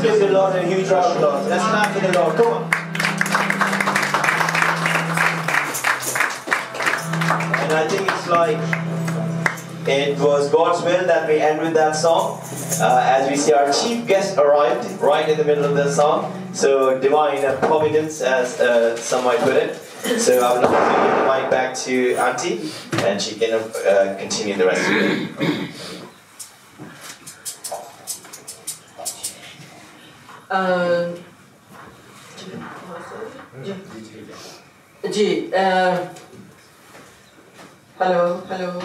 give the Lord a huge round of applause. Let's clap for the Lord. Come on. And I think it's like it was God's will that we end with that song. As we see, our chief guest arrived right in the middle of the song. So divine providence, as some might put it. So I would like to give the mic back to Auntie, and she can continue the rest of it. Hello.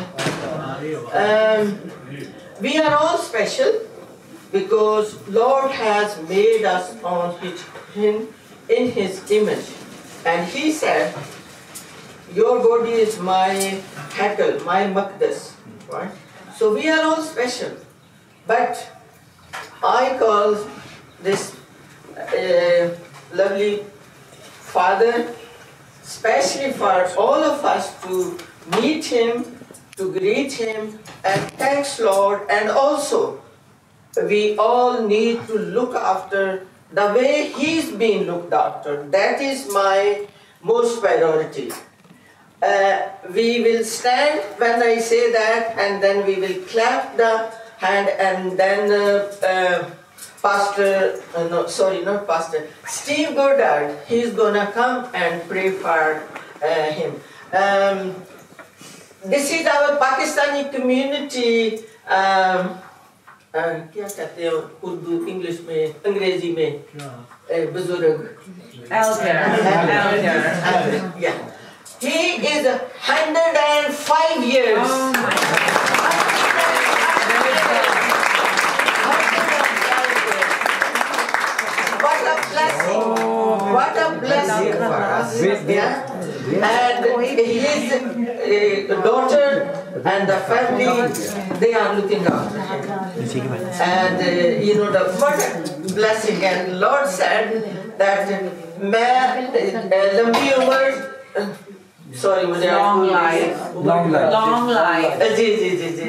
We are all special because Lord has made us in His image, and He said, "Your body is my hackle, my maqdas." Right? So we are all special, but I call this lovely Father, especially for all of us to meet Him, to greet Him, and thanks Lord. And also, we all need to look after the way He's being looked after. That is my most priority. We will stand when I say that, and then we will clap the hand, and then Steve Goddard, he's gonna come and pray for him. This is our Pakistani community. क्या कहते हैं Urdu English में अंग्रेजी में बुजुर्ग elder. Yeah. He is 105 years. Oh my What a blessing! What a blessing for us! Yeah. And his daughter and the family, they are looking after him. And what a blessing. And Lord said that long life.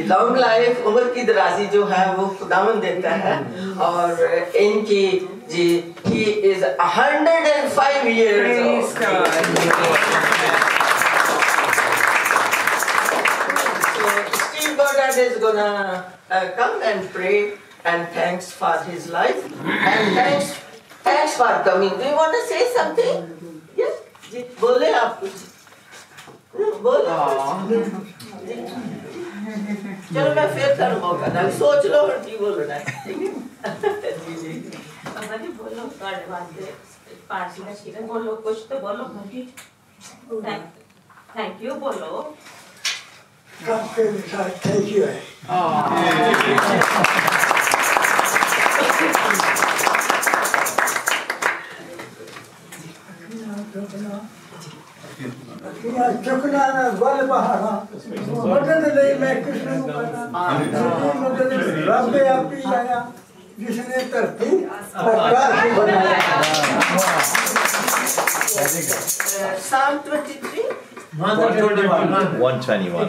Long life, उम्र की दराजी जो है वो खुदावन देता है, और इनकी जी, he is 105 years old. So Steve Goddard is gonna come and pray, and thanks for his life, and thanks for coming. Do you want to say something? Yes, जी, बोले आप कुछ. बोलो. चलो मैं फिर करूँ मौका ना, सोच लो और की बोलना है. जी. अगर बोलो कार्ड वाले पार्टी का चीज़ बोलो कुछ तो बोलो भाभी. Thank you बोलो. Thank you. चुकना बल बहाना मदद ले मैं कृष्ण को मदद रब आपी आया जिसने धरती आकाश बनाया. Psalm 23. 121.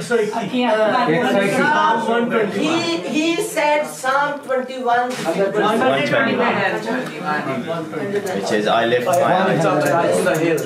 He said Psalm 21. 121. Which is, I lift my eyes up to the hills.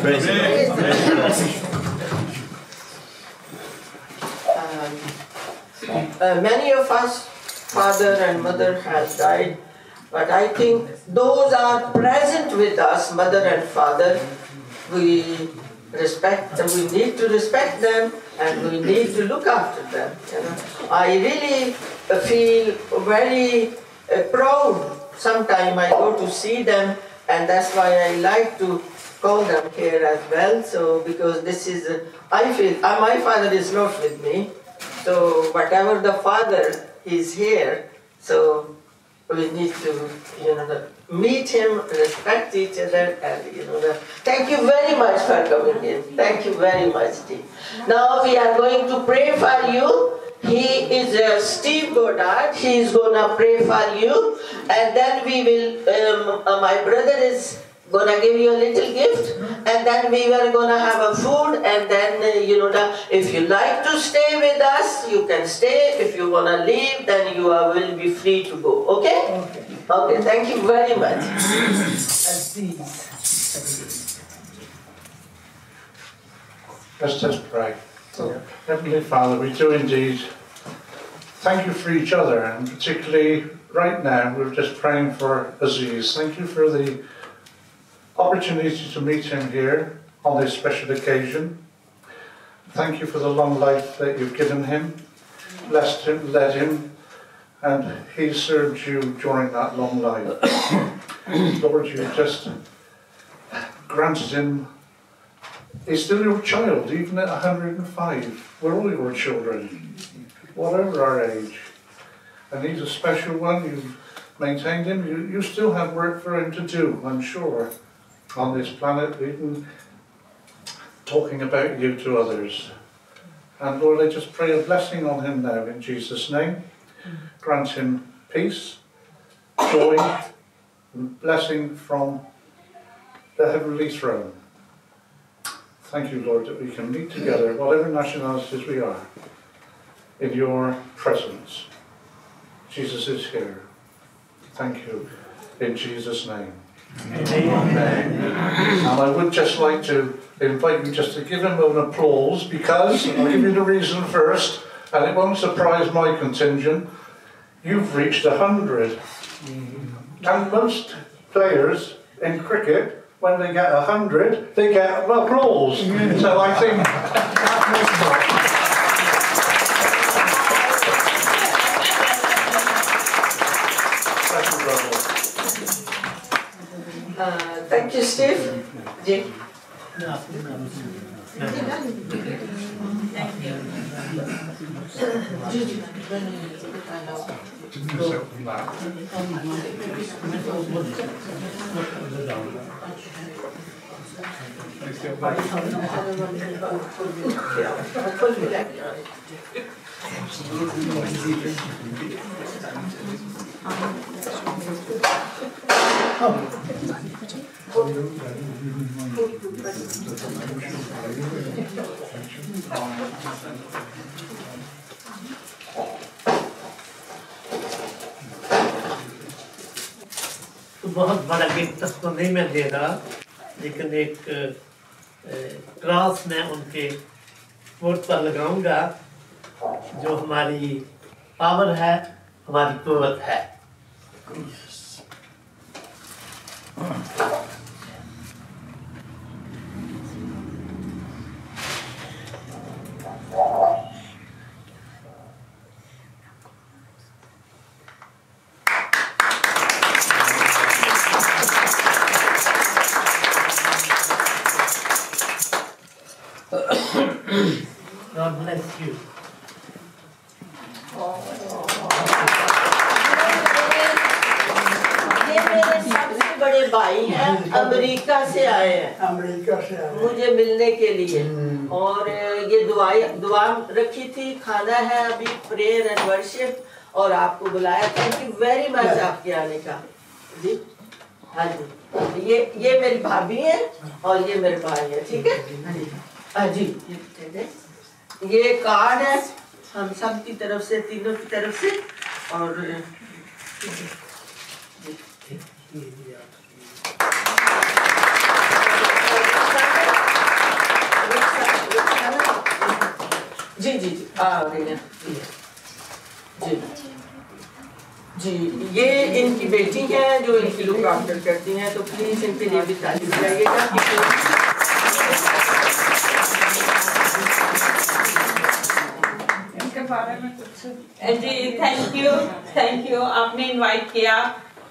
Praise the Many of us, father and mother has died, but I think those are present with us, mother and father. We need to respect them, and we need to look after them. I really feel very proud. Sometimes I go to see them, and that's why I like to call them here as well. So because this is, I feel, my father is not with me. So whatever the father is here, so we need to, meet him, respect each other, and thank you very much for coming in. Thank you very much, Steve. Now we are going to pray for you. He is Steve Goddard. He is gonna pray for you, and then we will. My brother is gonna give you a little gift, and then we were gonna have a food, and then if you like to stay with us, you can stay. If you wanna leave, then you will be free to go. Okay? Okay. Thank you very much. Let's just pray. Heavenly Father, we do indeed thank you for each other, and particularly right now we're just praying for Aziz. Thank you for the opportunity to meet him here on this special occasion. Thank you for the long life that you've given him, blessed him, led him, and he served you during that long life. Lord, you just granted him, he's still your child, even at 105. We're all your children, whatever our age. And he's a special one. You've maintained him. You still have work for him to do, I'm sure, on this planet, even talking about you to others. And Lord, I just pray a blessing on him now in Jesus' name. Grant him peace, joy, and blessing from the heavenly throne. Thank you, Lord, that we can meet together, whatever nationalities we are, in your presence. Jesus is here. Thank you. In Jesus' name. Amen. And I would just like to invite you just to give him an applause, because I'll give you the reason first, and it won't surprise my contingent. You've reached 100. And most players in cricket, when they get 100, they get applause. So I think Thank you, Steve. Jim. तो बहुत बड़ा gift तो नहीं मैं दे रहा, लेकिन एक cross मैं उनके कोट पर लगाऊंगा, जो हमारी पावर है, हमारी कुव्वत है। God bless you. ये मेरे सबसे बड़े भाई हैं, अमेरिका से आए हैं, अमेरिका से आए मुझे मिलने के लिए, और ये दुआ रखी थी, खाना है अभी, प्रेयर एंड वर्शिप, और आपको बुलाया। थैंक यू वेरी मच आपके आने का जी। हाँ जी, ये मेरी भाभी है और ये मेरे भाई है, ठीक है। हाँ जी, ये कार्ड है हम सब की तरफ से, तीनों की तरफ से, और जी जी जी आ रही हैं जी जी, ये इनकी बेटी हैं जो इनकी लुक आफ्टर करती हैं, तो प्लीज इनके लिए भी ताली बजाइएगा। इनके बारे में कुछ जी थैंक यू आपने इनवाइट किया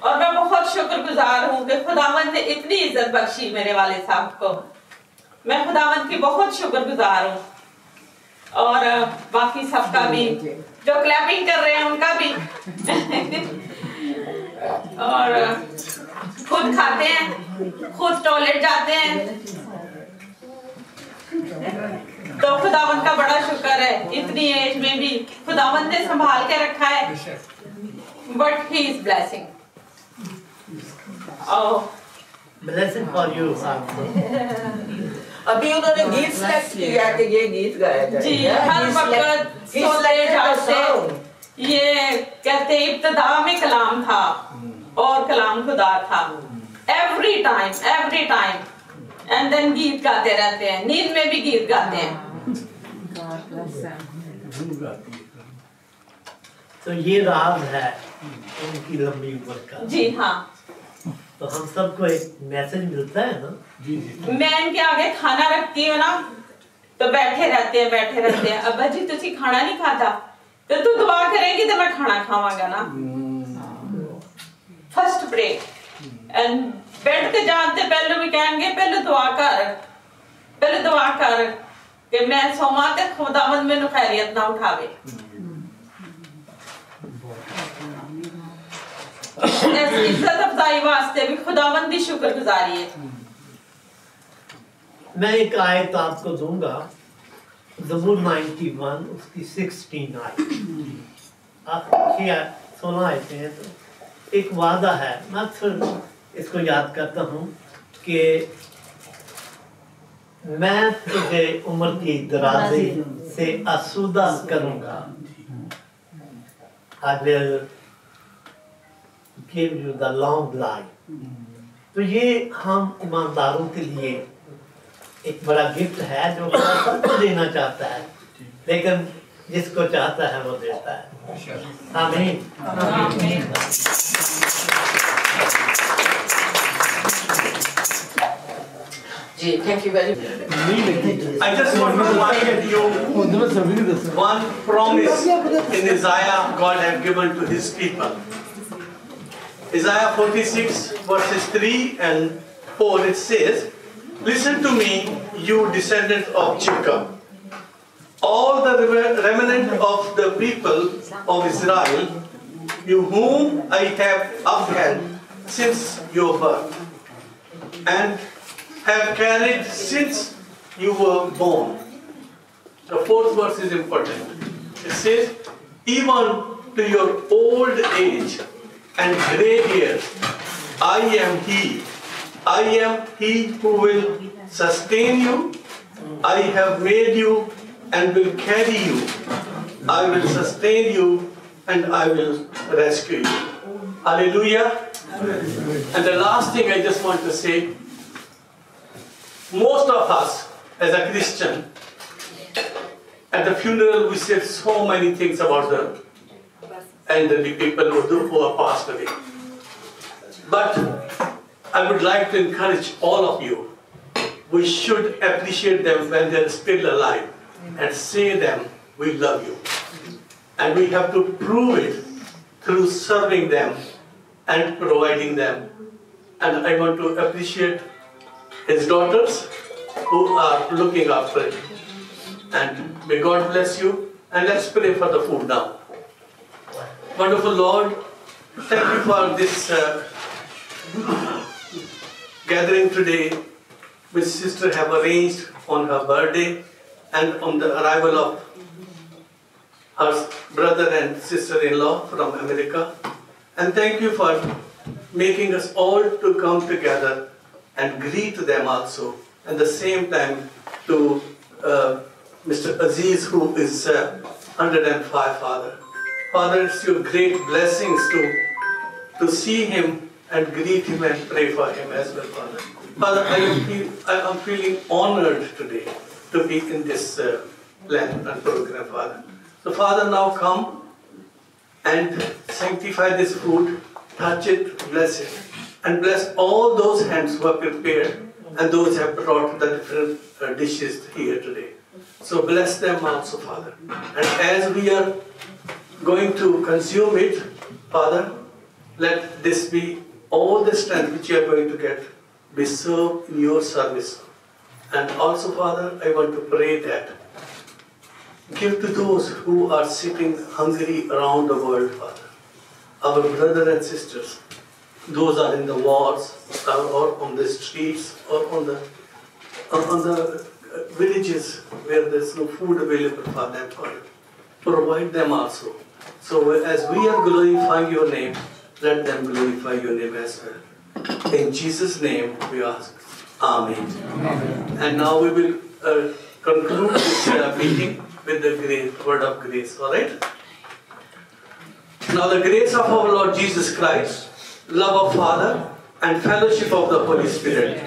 और मैं बहुत शुक्रगुजार हूँ कि खुदावंद ने इतनी इज्जत बख्शी मेरे वाले साहब को। मैं खुदावंद की बहुत शुक्रगुजार हूँ और बाकी सबका भी जो क्लैपिंग कर रहे हैं उनका भी और खुद खाते हैं, खुद टॉयलेट जाते हैं, तो खुदावंद का बड़ा शुक्र है इतनी एज में भी खुदावंद ने संभाल के रखा है। But he is blessing. Blessing for you. अभी उन्होंने गीत सेलेक्ट किया कि ये गीत गाया जाए। जी, हर वक्त सोते जागते ये कहते इब्तिदा में कलाम था और कलाम खुदा था। एवरी टाइम एंड देन गीत गाते रहते हैं, नींद में भी गीत गाते हैं। तो ये राज है उनकी लंबी उम्र का। जी हाँ, तो हम सबको एक मैसेज मिलता है ना। मैं इनके आगे खाना रखती हूँ ना तो बैठे रहते हैं अब्बा जी तुसी खाना नहीं खाता तो तू दुआ करेगी तो मैं खाना खावांगा ना। फर्स्ट ब्रेक एंड बेड ते जाते पहले भी कहेंगे पहले दुआ कर कि मैं सोमा ते खुदावंद मैनू खैरियत ना उठावे। इज्जत अफजाई वास्ते भी खुदावंद की शुक्रगुजारी है। मैं एक आयत आपको दूंगा, ज़बूर 91 उसकी 16 आयत। आप सुना आयते हैं तो एक वादा है, मैं अक्सर इसको याद करता हूँ कि मैं तुझे उम्र की दराज़ी से आसूदा करूँगा। I will give you the long life। तो ये हम ईमानदारों के लिए एक बड़ा गिफ्ट है जो सबको देना चाहता है, लेकिन जिसको चाहता है वो देता है। आमीन। जी, thank you very much. I just want to remind you one promise in Isaiah God had given to his people. Isaiah 46 verses 3 and 4 it says, "Listen to me, you descendants of Jacob, all the remnant of the people of Israel, you whom I have upheld since your birth, and have carried since you were born." The fourth verse is important. It says, "Even to your old age and gray hairs, I am he who will sustain you. I have made you and will carry you. I will sustain you and I will rescue you." Hallelujah. And the last thing I just want to say, most of us as a Christian, at the funeral we say so many things about the elderly people who are passed away. But I would like to encourage all of you, we should appreciate them when they're still alive and say them, we love you. And we have to prove it through serving them and providing them. And I want to appreciate his daughters who are looking after him. And may God bless you. And let's pray for the food now. Wonderful Lord, thank you for this gathering today, which sister have arranged on her birthday and on the arrival of her brother and sister-in-law from America. And thank you for making us all to come together and greet them also. At the same time to Mr. Aziz, who is 105, Father. Father, it's your great blessings to see him and greet him and pray for him as well, Father. Father, I am feeling honored today to be in this plan and program, Father. So, Father, now come and sanctify this food, touch it, bless it, and bless all those hands who have prepared and those who have brought the different dishes here today. So bless them also, Father. And as we are going to consume it, Father, let this be all the strength which you are going to get be served in your service. And also, Father, I want to pray that give to those who are sitting hungry around the world, Father. Our brothers and sisters, those are in the wars or on the streets or on the villages where there's no food available for them, Father. Provide them also. So as we are glorifying your name, let them glorify your name as well. In Jesus' name we ask. Amen. Amen. And now we will conclude this meeting with the word of grace. Alright? Now the grace of our Lord Jesus Christ, love of Father, and fellowship of the Holy Spirit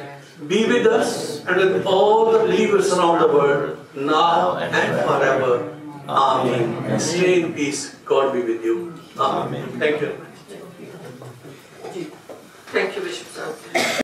be with us and with all the believers around the world, now and forever. Amen. Stay in peace. God be with you. Amen. Thank you. Thank you, Bishop Sir.